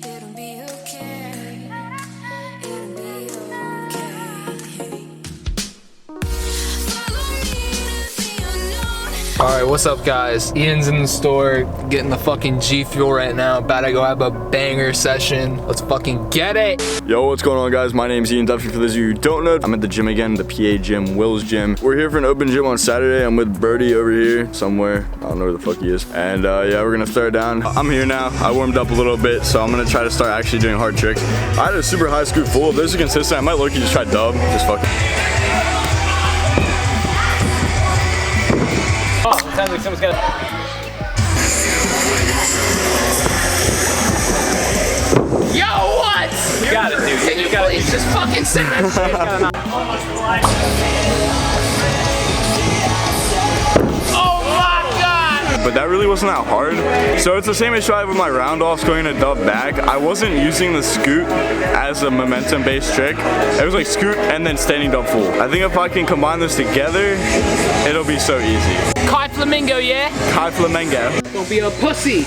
It'll be okay. It'll be okay. Follow me to the unknown. Alright, what's up guys? Ian's in the store getting the fucking G Fuel right now. About to go have a banger session. Let's fucking get it. Yo, what's going on guys? My name's Ian Duffy. For those of you who don't know, I'm at the gym again, the PA gym, Will's gym. We're here for an open gym on Saturday. I'm with Birdie over here somewhere. I don't know where the fuck he is. And yeah, we're gonna throw it down. I'm here now. I warmed up a little bit, so I'm gonna try to start actually doing hard tricks. I had a super high scoop full. If this is consistent, I might low-key just try dub. Just fucking. Oh, sounds like someone's got Yo, what? You got it, dude. Can you please just fucking say that shit? Oh my god! But that really wasn't that hard. So it's the same issue I have with my round offs going to dub back. I wasn't using the scoot as a momentum based trick. It was like scoot and then standing dub full. I think if I can combine this together, it'll be so easy. Kai Flamingo, yeah? Kai Flamingo. Don't be a pussy.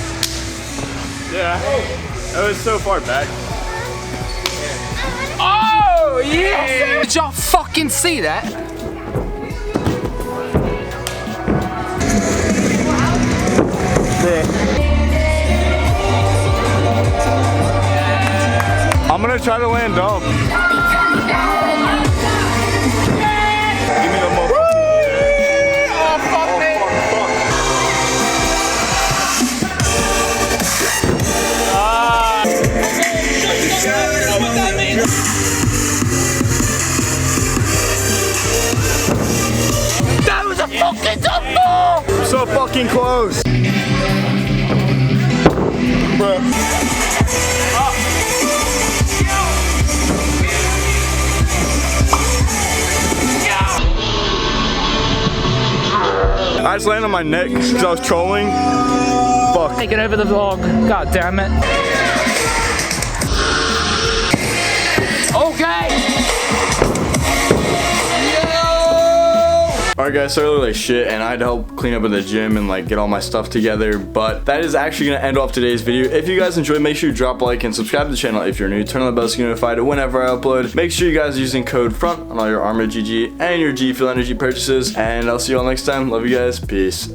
Yeah. It was so far back. Oh yeah! Did y'all fucking see that? I'm gonna try to land dub. Give me the mo. Oh fuck me! That was a fucking dumb ball! So fucking close. I just landed on my neck because I was trolling. Fuck. Taking over the vlog. God damn it. Okay. Alright guys, so I look like shit and I had to help clean up in the gym and like get all my stuff together, but that is actually gonna end off today's video. If you guys enjoyed, make sure you drop a like and subscribe to the channel if you're new. Turn on the bell so you're notified whenever I upload. Make sure you guys are using code FRONT on all your Armor GG and your G Fuel Energy purchases, and I'll see you all next time. Love you guys. Peace.